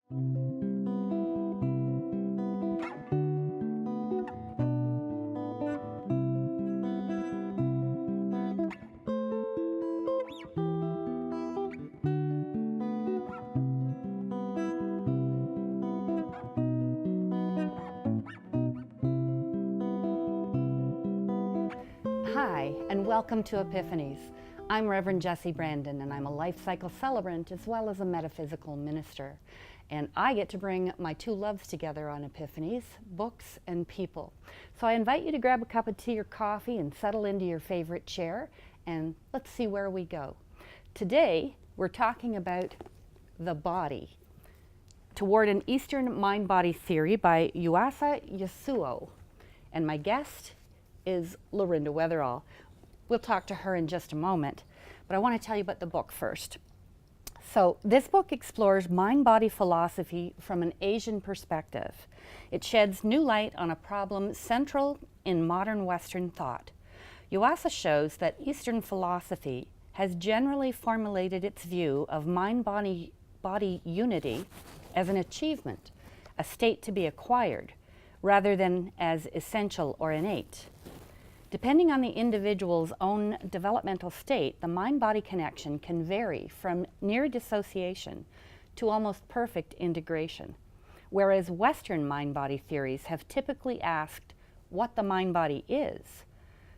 Hi, and welcome to Epiphanies. I'm Reverend Jessie Brandon, and I'm a life cycle celebrant as well as a metaphysical minister. And I get to bring my two loves together on Epiphanies, books and people. So I invite you to grab a cup of tea or coffee and settle into your favorite chair, and let's see where we go. Today, we're talking about the body, toward an Eastern mind-body theory by Yuasa Yasuo. And my guest is Lorinda Weatherall. We'll talk to her in just a moment, but I want to tell you about the book first. So this book explores mind-body philosophy from an Asian perspective. It sheds new light on a problem central in modern Western thought. Yuasa shows that Eastern philosophy has generally formulated its view of mind-body unity as an achievement, a state to be acquired, rather than as essential or innate. Depending on the individual's own developmental state, the mind-body connection can vary from near dissociation to almost perfect integration, whereas Western mind-body theories have typically asked what the mind-body is.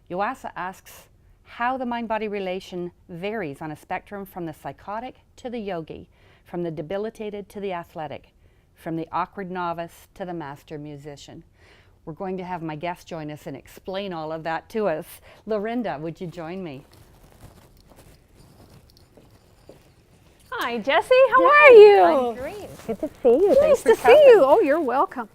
Yuasa asks how the mind-body relation varies on a spectrum from the psychotic to the yogi, from the debilitated to the athletic, from the awkward novice to the master musician. We're going to have my guest join us and explain all of that to us. Lorinda, would you join me? Hi, Jessie. How are you? I'm great. Good to see you. Nice to see you. Oh, you're welcome.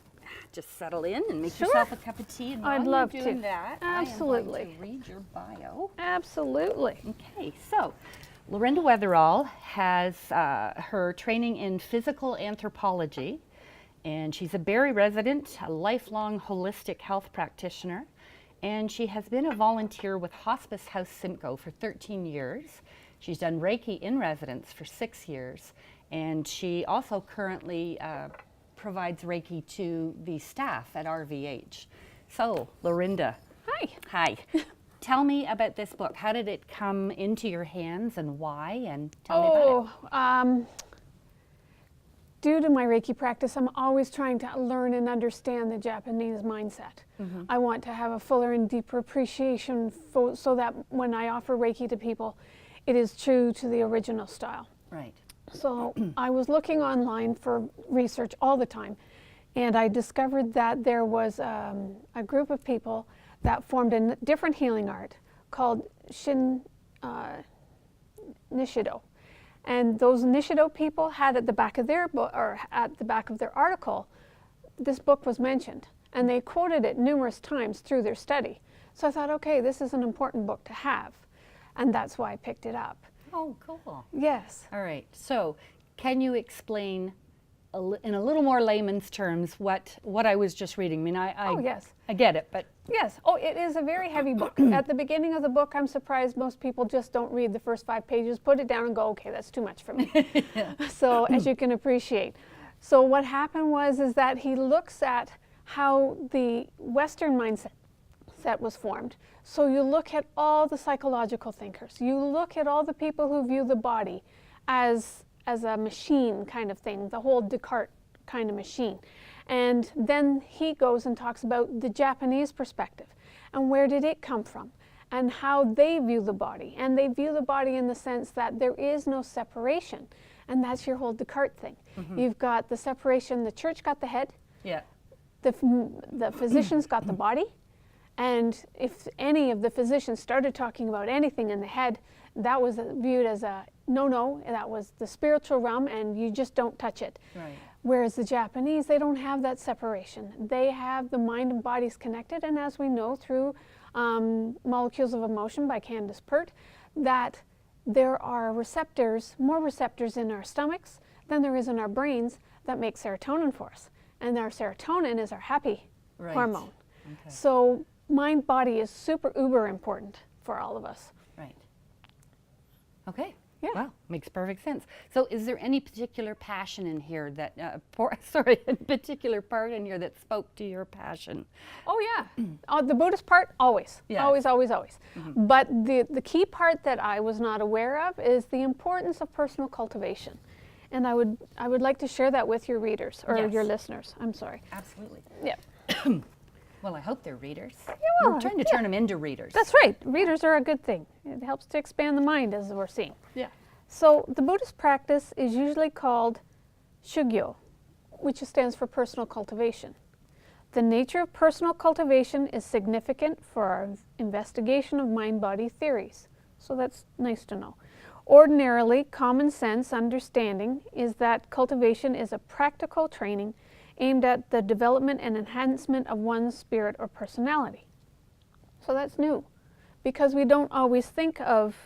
Just settle in and make yourself a cup of tea. And I'd while love you're doing to. that, Absolutely. I am going to read your bio. Absolutely. Okay, so Lorinda Weatherall has her training in physical anthropology, and she's a Barrie resident, a lifelong holistic health practitioner, and she has been a volunteer with Hospice House Simcoe for 13 years. She's done Reiki in residence for 6 years, and she also currently provides Reiki to the staff at RVH. So, Lorinda. Hi. Hi. Tell me about this book. How did it come into your hands and why? And tell me about it. Due to my Reiki practice, I'm always trying to learn and understand the Japanese mindset. I want to have a fuller and deeper appreciation so that when I offer Reiki to people, it is true to the original style. Right. So I was looking online for research all the time, and I discovered that there was a group of people that formed a different healing art called Nishido. And those Nishido people had at the back of their book, or at the back of their article, this book was mentioned, and they quoted it numerous times through their study. So I thought, okay, this is an important book to have, and that's why I picked it up. Oh, cool. Yes. All right. So, can you explain in a little more layman's terms what I was just reading? I mean, Oh, yes. I get it, but Yes. Oh, it is a very heavy book. At the beginning of the book, I'm surprised most people just don't read the first 5 pages, put it down and go, okay, that's too much for me. So, as you can appreciate. So what happened is that he looks at how the Western mindset was formed. So you look at all the psychological thinkers. You look at all the people who view the body as a machine kind of thing, the whole Descartes kind of machine. And then he goes and talks about the Japanese perspective and where did it come from and how they view the body. And they view the body in the sense that there is no separation. And that's your whole Descartes thing. You've got the separation, the church got the head, the physicians got the body. And if any of the physicians started talking about anything in the head, that was viewed as a no, that was the spiritual realm and you just don't touch it. right. Whereas the Japanese, they don't have that separation. They have the mind and bodies connected, and as we know through Molecules of Emotion by Candace Pert, that there are receptors, more receptors in our stomachs than there is in our brains that make serotonin for us. And our serotonin is our happy hormone. Okay. So mind-body is super uber important for all of us. Right. Okay. Yeah. Well, makes perfect sense. So is there any particular passion in here that, a particular part in here that spoke to your passion? Oh yeah, the Buddhist part, always, Yes. always, always, always. But the key part that I was not aware of is the importance of personal cultivation. And I would like to share that with your readers, or Yes. your listeners, I'm sorry. Absolutely. Yeah. Well, I hope they're readers. well, I'm trying to turn them into readers. That's right, readers are a good thing. It helps to expand the mind, as we're seeing. Yeah. So the Buddhist practice is usually called shugyo, which stands for personal cultivation. The nature of personal cultivation is significant for our investigation of mind-body theories. So that's nice to know. Ordinarily, common sense understanding is that cultivation is a practical training aimed at the development and enhancement of one's spirit or personality. So that's new, because we don't always think of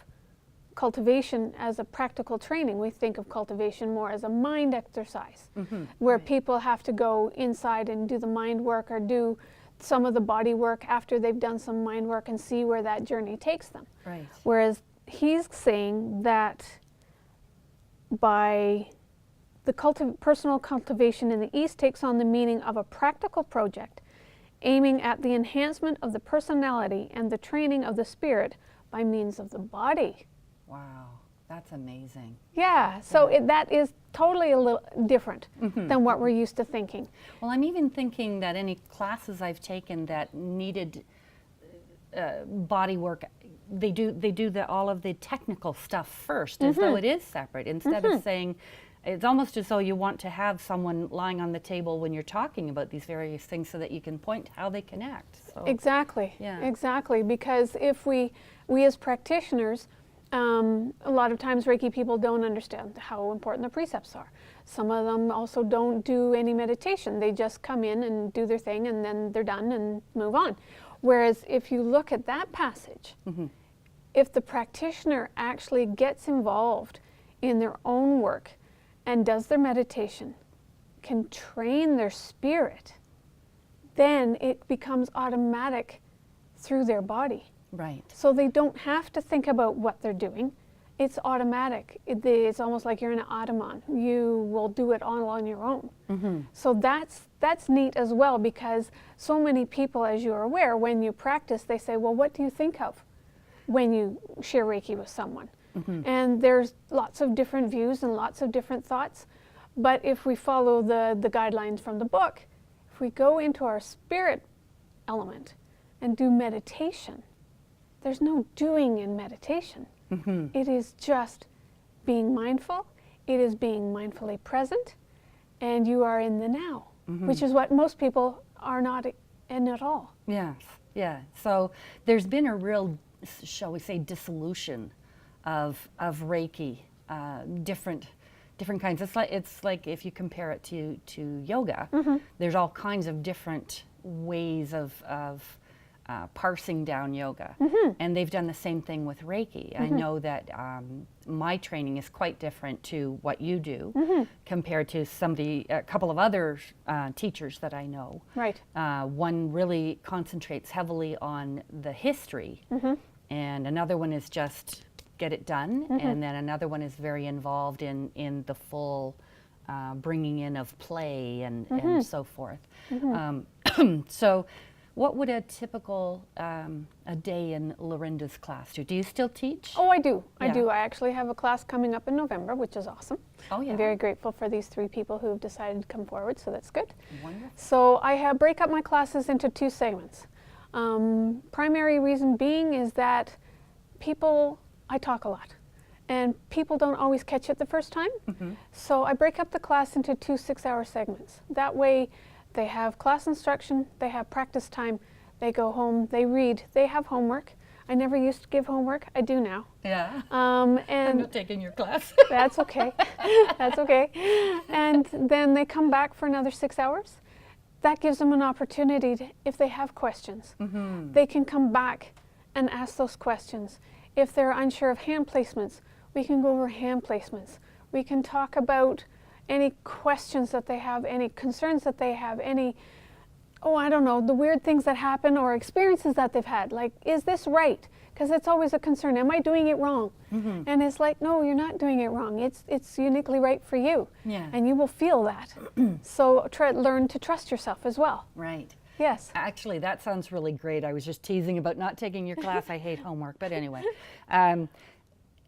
cultivation as a practical training. We think of cultivation more as a mind exercise, where Right. people have to go inside and do the mind work or do some of the body work after they've done some mind work and see where that journey takes them. Right. Whereas he's saying that by the personal cultivation in the East takes on the meaning of a practical project aiming at the enhancement of the personality and the training of the spirit by means of the body. Wow, that's amazing. Yeah, so that is totally a little different than what we're used to thinking. Well, I'm even thinking that any classes I've taken that needed body work, they do all of the technical stuff first, as though it is separate, instead of saying, it's almost as though you want to have someone lying on the table when you're talking about these various things so that you can point to how they connect. So, Exactly, Yeah. exactly, because if we as practitioners, a lot of times Reiki people don't understand how important the precepts are. Some of them also don't do any meditation. They just come in and do their thing and then they're done and move on. Whereas if you look at that passage, if the practitioner actually gets involved in their own work and does their meditation, can train their spirit, then it becomes automatic through their body. right. So they don't have to think about what they're doing. It's automatic. It's almost like you're an automaton. You will do it all on your own. So that's neat as well, because so many people, as you're aware, when you practice, they say, well, what do you think of when you share Reiki with someone? And there's lots of different views and lots of different thoughts. But if we follow the guidelines from the book, if we go into our spirit element and do meditation, there's no doing in meditation. It is just being mindful. It is being mindfully present, and you are in the now, which is what most people are not in at all. Yes, yeah. So there's been a real, shall we say, dissolution of Reiki, different kinds. It's like if you compare it to yoga, there's all kinds of different ways of parsing down yoga, and they've done the same thing with Reiki. I know that my training is quite different to what you do compared to a couple of other teachers that I know. Right. One really concentrates heavily on the history, and another one is just get it done, and then another one is very involved in the full bringing in of play and so forth. So what would a typical a day in Lorinda's class do? Do you still teach? Oh, I do. I Yeah. do. I actually have a class coming up in November, which is awesome. Oh, yeah. I'm very grateful for these 3 people who have decided to come forward, so that's good. Wonderful. So I break up my classes into 2 segments. Primary reason being is that I talk a lot, and people don't always catch it the first time. So I break up the class into 2 6-hour segments. That way they have class instruction, they have practice time, they go home, they read, they have homework. I never used to give homework, I do now. Yeah. And I'm not taking your class. that's okay. That's okay. And then they come back for another 6 hours. That gives them an opportunity to, if they have questions, they can come back and ask those questions. If they're unsure of hand placements, we can go over hand placements. We can talk about any questions that they have, any concerns that they have, any, I don't know, the weird things that happen or experiences that they've had. Like, is this right? because it's always a concern. Am I doing it wrong? And it's like, no, you're not doing it wrong. It's uniquely right for you. Yeah. And you will feel that. So learn to trust yourself as well. Right. Yes. Actually, that sounds really great. I was just teasing about not taking your class. I hate homework, but anyway.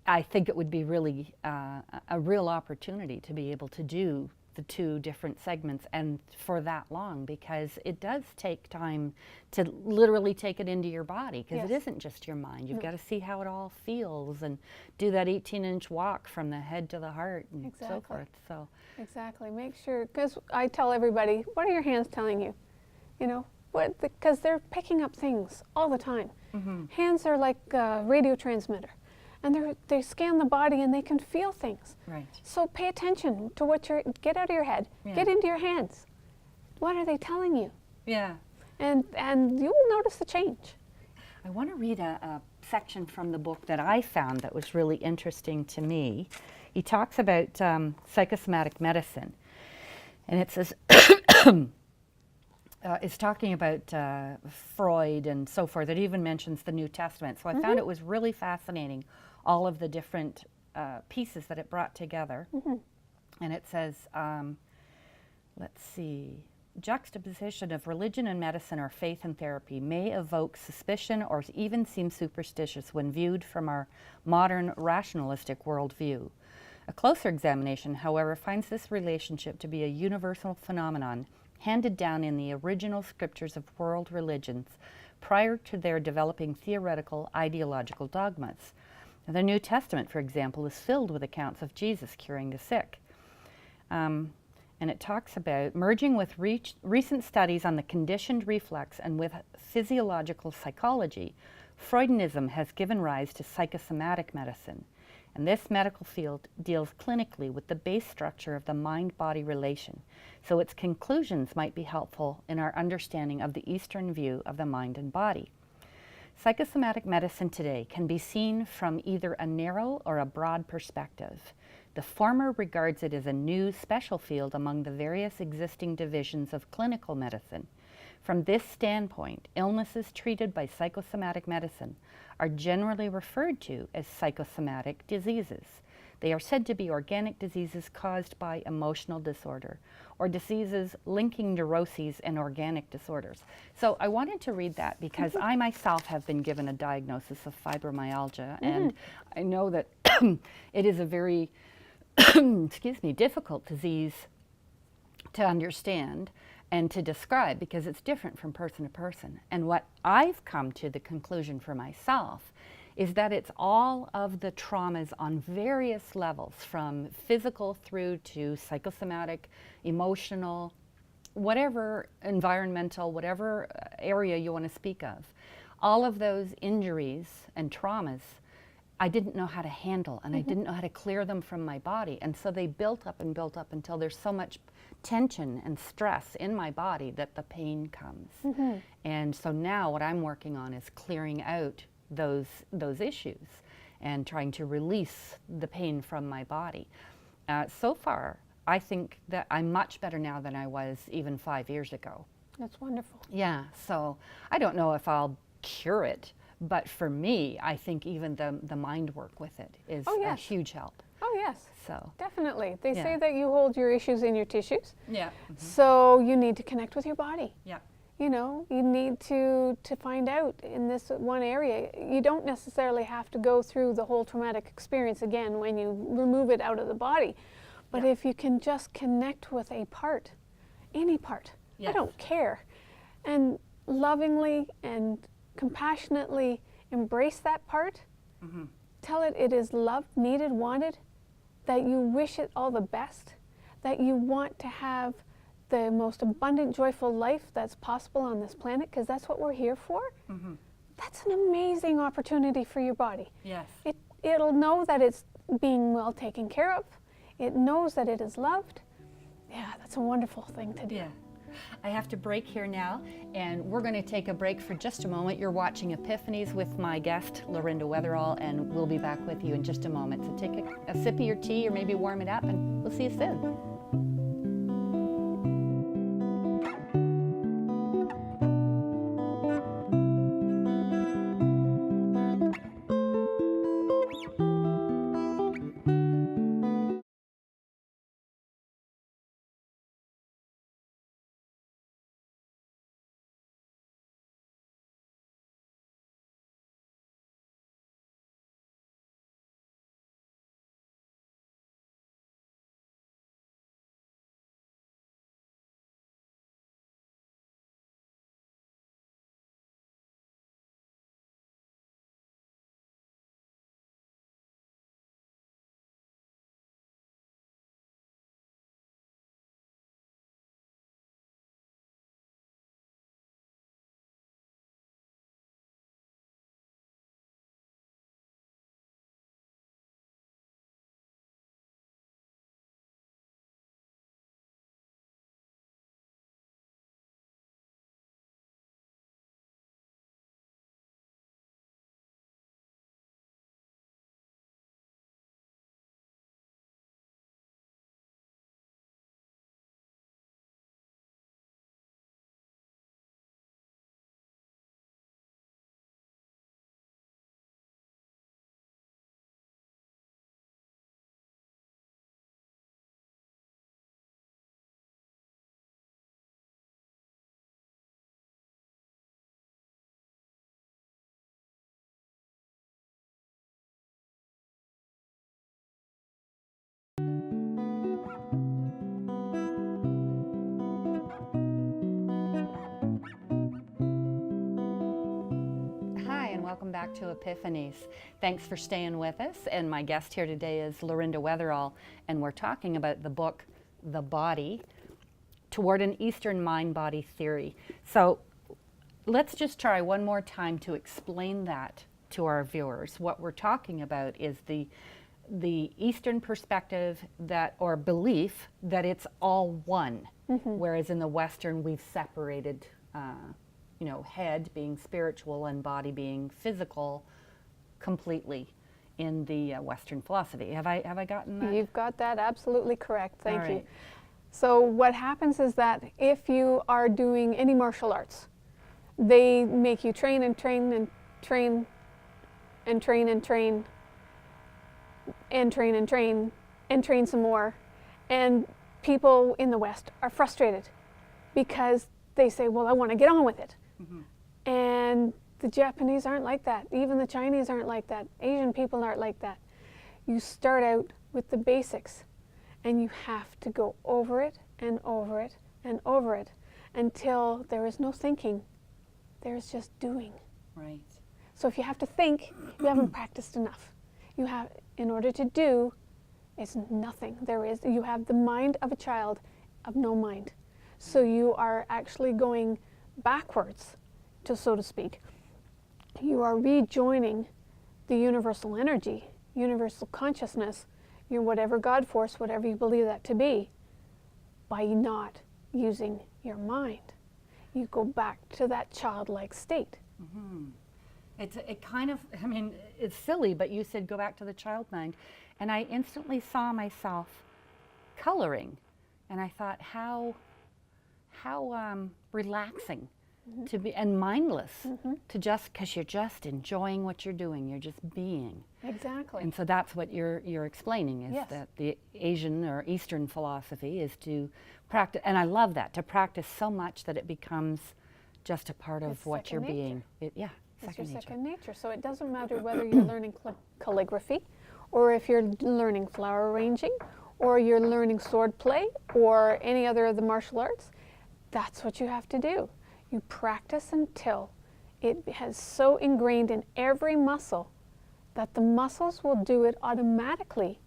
I think it would be really a real opportunity to be able to do the two different segments and for that long, because it does take time to literally take it into your body, because it isn't just your mind. You've got to see how it all feels and do that 18-inch walk from the head to the heart and so forth. So exactly. Make sure, because I tell everybody, what are your hands telling you? You know, because they're picking up things all the time. Hands are like a radio transmitter. And they scan the body and they can feel things. Right. So pay attention to get out of your head, get into your hands. What are they telling you? Yeah. And you will notice the change. I want to read a section from the book that I found that was really interesting to me. He talks about psychosomatic medicine. And it says, it's talking about Freud and so forth. It even mentions the New Testament. So I found it was really fascinating, all of the different pieces that it brought together. And it says, let's see, juxtaposition of religion and medicine or faith and therapy may evoke suspicion or even seem superstitious when viewed from our modern rationalistic worldview. A closer examination, however, finds this relationship to be a universal phenomenon handed down in the original scriptures of world religions prior to their developing theoretical ideological dogmas. The New Testament, for example, is filled with accounts of Jesus curing the sick. And it talks about merging with recent studies on the conditioned reflex and with physiological psychology, Freudianism has given rise to psychosomatic medicine. And this medical field deals clinically with the base structure of the mind-body relation, so its conclusions might be helpful in our understanding of the Eastern view of the mind and body. Psychosomatic medicine today can be seen from either a narrow or a broad perspective. The former regards it as a new special field among the various existing divisions of clinical medicine. From this standpoint, illnesses treated by psychosomatic medicine are generally referred to as psychosomatic diseases. They are said to be organic diseases caused by emotional disorder, or diseases linking neuroses and organic disorders. So I wanted to read that because I myself have been given a diagnosis of fibromyalgia, and I know that it is a very difficult disease to understand and to describe, because it's different from person to person. And what I've come to the conclusion for myself is that it's all of the traumas on various levels, from physical through to psychosomatic, emotional, whatever, environmental, whatever area you want to speak of. All of those injuries and traumas I didn't know how to handle, and I didn't know how to clear them from my body. And so they built up until there's so much tension and stress in my body that the pain comes. And so now what I'm working on is clearing out those issues and trying to release the pain from my body. So far, I think that I'm much better now than I was even 5 years ago. That's wonderful. Yeah, so I don't know if I'll cure it, but for me, I think even the mind work with it is a huge help. Oh, yes. So Definitely. They say that you hold your issues in your tissues. Yeah. So you need to connect with your body. Yeah. You know, you need to find out in this one area. You don't necessarily have to go through the whole traumatic experience again when you remove it out of the body. But if you can just connect with a part, any part, I don't care, and lovingly and compassionately embrace that part, tell it it is loved, needed, wanted, that you wish it all the best, that you want to have the most abundant, joyful life that's possible on this planet, because that's what we're here for. That's an amazing opportunity for your body. Yes. It'll know that it's being well taken care of. It knows that it is loved. Yeah, that's a wonderful thing to do. Yeah. I have to break here now, and we're going to take a break for just a moment. You're watching Epiphanies with my guest, Lorinda Weatherall, and we'll be back with you in just a moment. So take a sip of your tea, or maybe warm it up, and we'll see you soon. back to Epiphanies. Thanks for staying with us. And my guest here today is Lorinda Weatherall, and we're talking about the book, The Body, Toward an Eastern Mind-Body Theory. So let's just try one more time to explain that to our viewers. What we're talking about is the Eastern perspective that, or belief that it's all one, whereas in the Western we've separated head being spiritual and body being physical completely in the Western philosophy. Have I gotten that? You've got that absolutely correct. Thank you. Right. So what happens is that if you are doing any martial arts, they make you train and train and train and train and train and train and train and train some more. And people in the West are frustrated because they say, well, I want to get on with it. And the Japanese aren't like that. Even the Chinese aren't like that. Asian people aren't like that. You start out with the basics, and you have to go over it and over it and over it until there is no thinking. There is just doing. Right. So if you have to think, you haven't practiced enough. You have, in order to do, it's nothing. You have the mind of a child of no mind. So you are actually going backwards, so to speak. You are rejoining the universal energy, universal consciousness, your whatever God force, whatever you believe that to be, by not using your mind. You go back to that childlike state. It's silly, but you said go back to the child mind. And I instantly saw myself coloring. And I thought, how relaxing to be, and mindless to just, because you're just enjoying what you're doing, you're just being. Exactly. And so that's what you're explaining, is Yes. that the Asian or Eastern philosophy is to practice, and I love that, to practice so much that it becomes just a part of It's what second you're being. It's your Second nature. second nature. So it doesn't matter whether you're learning calligraphy, or if you're learning flower arranging, or you're learning sword play, or any other of the martial arts. That's what you have to do. You practice until it has so ingrained in every muscle that the muscles will do it automatically.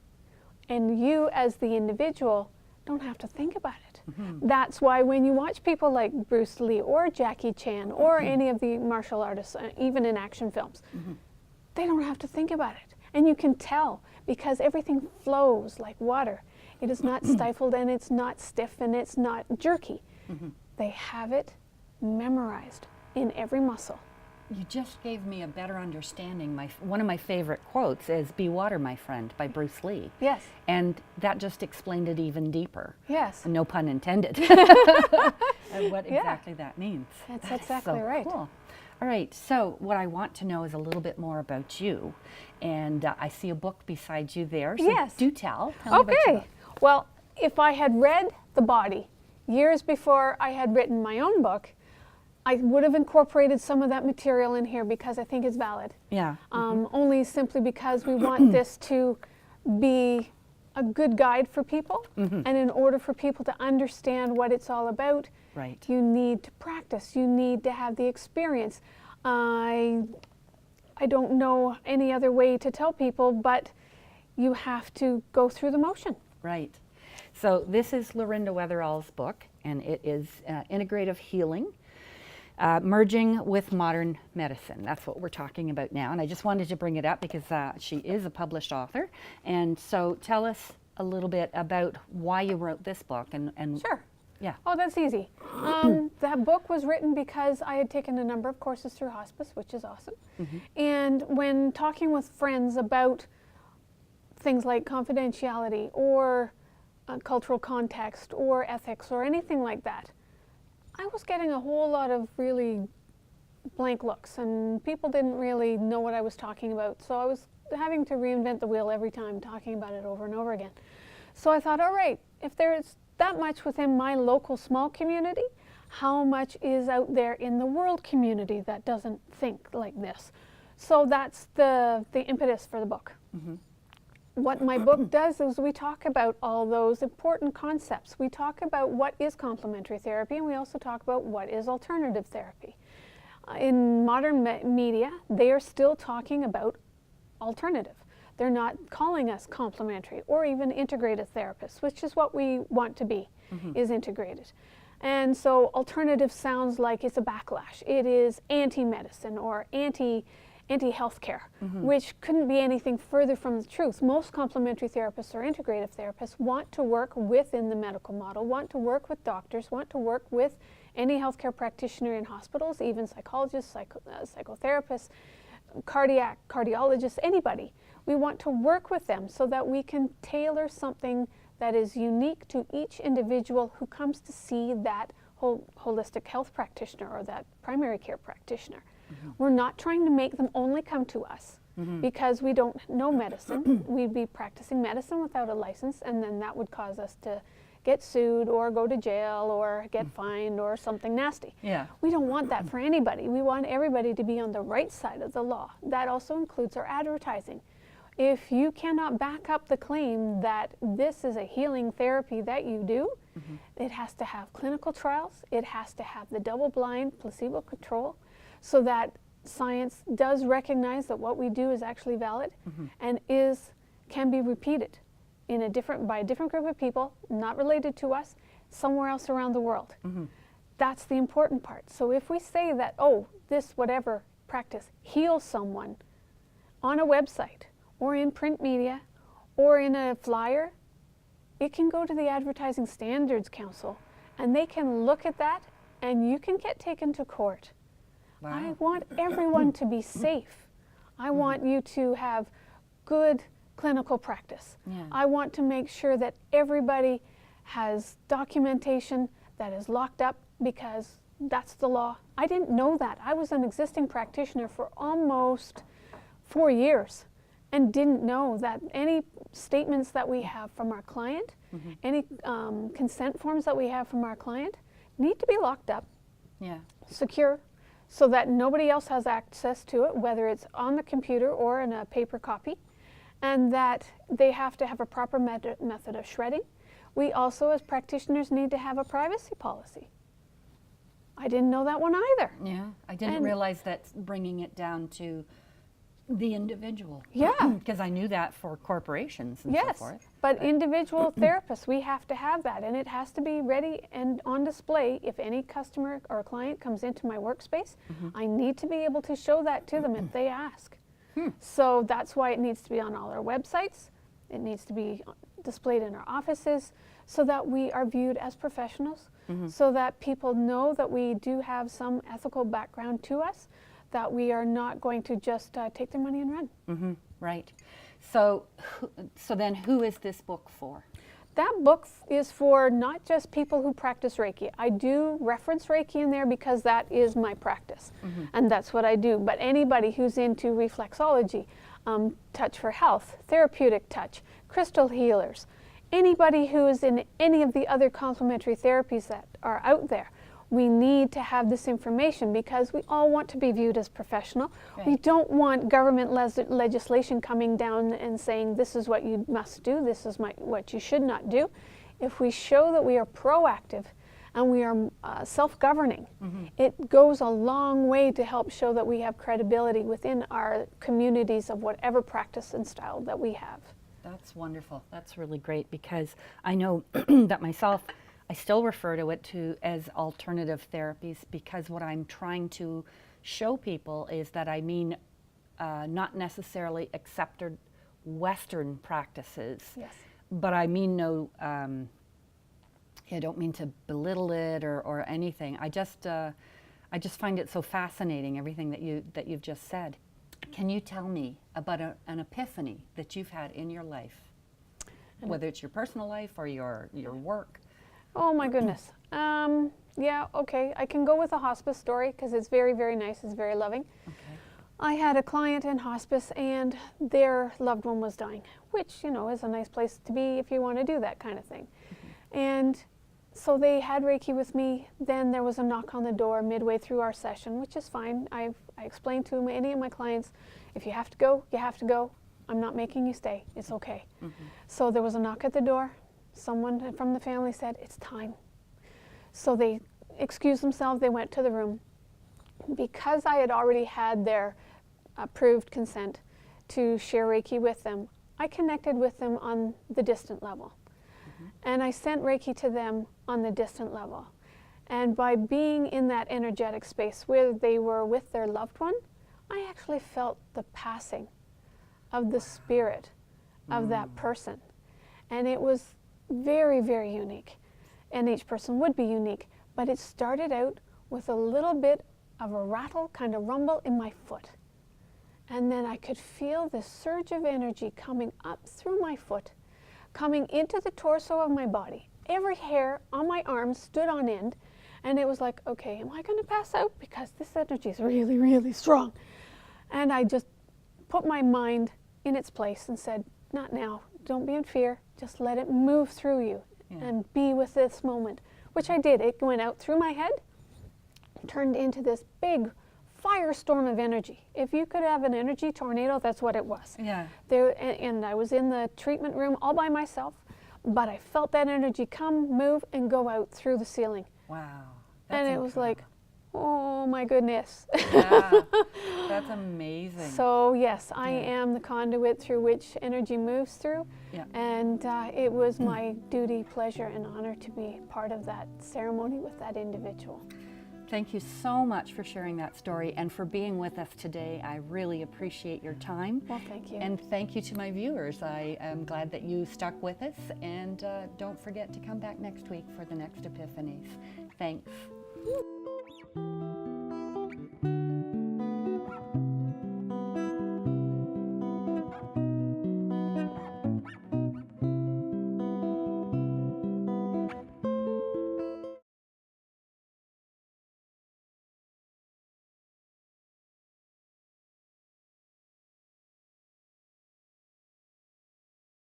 And you, as the individual, don't have to think about it. That's why when you watch people like Bruce Lee or Jackie Chan or any of the martial artists, even in action films, they don't have to think about it. And you can tell because everything flows like water. It is not stifled, and it's not stiff, and it's not jerky. They have it memorized in every muscle. You just gave me a better understanding. One of my favorite quotes is, "Be water, my friend," by Bruce Lee. Yes. And that just explained it even deeper. Yes. No pun intended. And what exactly that means. That's That is exactly so right. Cool. All right, so what I want to know is a little bit more about you. And I see a book beside you there. So Yes. do tell. Tell me about your book. Well, if I had read The Body years before I had written my own book, I would have incorporated some of that material in here because I think it's valid. Yeah. Only simply because we want this to be a good guide for people. And in order for people to understand what it's all about, Right. you need to practice. You need to have the experience. I don't know any other way to tell people, but you have to go through the motion. Right. So this is Lorinda Weatherall's book, and it is Integrative Healing, Merging with Modern Medicine. That's what we're talking about now. And I just wanted to bring it up because she is a published author. And so tell us a little bit about why you wrote this book. And Sure. Yeah. Oh, that's easy. That book was written because I had taken a number of courses through hospice, which is awesome. And when talking with friends about things like confidentiality or cultural context or ethics or anything like that, I was getting a whole lot of really blank looks, and people didn't really know what I was talking about. So I was having to reinvent the wheel every time, talking about it over and over again. So I thought, all right, if there's that much within my local small community, how much is out there in the world community that doesn't think like this? So that's the impetus for the book. What my book does is we talk about all those important concepts. We talk about what is complementary therapy, and we also talk about what is alternative therapy. In modern media, they are still talking about alternative. They're not calling us complementary or even integrative therapists, which is what we want to be, is integrated. And so alternative sounds like it's a backlash. It is anti-medicine or anti-healthcare, which couldn't be anything further from the truth. Most complementary therapists or integrative therapists want to work within the medical model, want to work with doctors, want to work with any healthcare practitioner in hospitals, even psychologists, psychotherapists, cardiologists, anybody. We want to work with them so that we can tailor something that is unique to each individual who comes to see that holistic health practitioner or that primary care practitioner. We're not trying to make them only come to us because we don't know medicine. We'd be practicing medicine without a license, and then that would cause us to get sued or go to jail or get fined or something nasty. Yeah. We don't want that for anybody. We want everybody to be on the right side of the law. That also includes our advertising. If you cannot back up the claim that this is a healing therapy that you do, it has to have clinical trials, it has to have the double-blind placebo control, so that science does recognize that what we do is actually valid and can be repeated in by a different group of people, not related to us, somewhere else around the world. That's the important part. So if we say that, oh, this whatever practice heals someone on a website or in print media or in a flyer, it can go to the Advertising Standards Council and they can look at that and you can get taken to court. Wow. I want everyone to be safe. I want you to have good clinical practice. Yeah. I want to make sure that everybody has documentation that is locked up because that's the law. I didn't know that. I was an existing practitioner for almost 4 years and didn't know that any statements that we have from our client, any consent forms that we have from our client need to be locked up, secure, so that nobody else has access to it, whether it's on the computer or in a paper copy, and that they have to have a proper method of shredding. We also, as practitioners, need to have a privacy policy. I didn't know that one either. Yeah, I didn't realize that's bringing it down to the individual. Yeah. Because I knew that for corporations and so forth. Yes, but individual therapists, we have to have that, and it has to be ready and on display. If any customer or client comes into my workspace, I need to be able to show that to them if they ask. So that's why it needs to be on all our websites. It needs to be displayed in our offices so that we are viewed as professionals, so that people know that we do have some ethical background to us, that we are not going to just take their money and run. Right. So then who is this book for? That book is for not just people who practice Reiki. I do reference Reiki in there because that is my practice, and that's what I do. But anybody who's into reflexology, touch for health, therapeutic touch, crystal healers, anybody who is in any of the other complementary therapies that are out there, we need to have this information because we all want to be viewed as professional. Right. We don't want government legislation coming down and saying this is what you must do, this is what you should not do. If we show that we are proactive and we are self-governing, it goes a long way to help show that we have credibility within our communities of whatever practice and style that we have. That's wonderful. That's really great because I know that myself, I still refer to it as alternative therapies because what I'm trying to show people is that I mean not necessarily accepted Western practices, but I mean I don't mean to belittle it or anything. I just find it so fascinating, everything that you've just said. Can you tell me about an epiphany that you've had in your life, whether it's your personal life or your work? Oh my goodness. Yeah, okay. I can go with a hospice story because it's very, very nice. It's very loving. Okay. I had a client in hospice and their loved one was dying, which, you know, is a nice place to be if you want to do that kind of thing. And so they had Reiki with me. Then there was a knock on the door midway through our session, which is fine. I explained to any of my clients, if you have to go, you have to go. I'm not making you stay. It's okay. So there was a knock at the door. Someone from the family said, it's time. So they excused themselves, they went to the room. because I had already had their approved consent to share Reiki with them, I connected with them on the distant level. And I sent Reiki to them on the distant level. And by being in that energetic space where they were with their loved one, I actually felt the passing of the spirit of that person. And it was very, very unique. And each person would be unique. But it started out with a little bit of a rattle, kind of rumble in my foot. And then I could feel this surge of energy coming up through my foot, coming into the torso of my body. Every hair on my arm stood on end, and it was like, okay, am I going to pass out? Because this energy is really, really strong. And I just put my mind in its place and said, not now, don't be in fear, just let it move through you and be with this moment, which I did. It went out through my head, turned into this big firestorm of energy. If you could have an energy tornado, that's what it was. Yeah. And I was in the treatment room all by myself, but I felt that energy come, move, and go out through the ceiling. Wow. And it was like, oh my goodness. Yeah, that's amazing. So yes, I am the conduit through which energy moves through. Yeah. And it was my duty, pleasure, and honor to be part of that ceremony with that individual. Thank you so much for sharing that story and for being with us today. I really appreciate your time. Well, thank you. And thank you to my viewers. I am glad that you stuck with us. And don't forget to come back next week for the next Epiphanies. Thanks.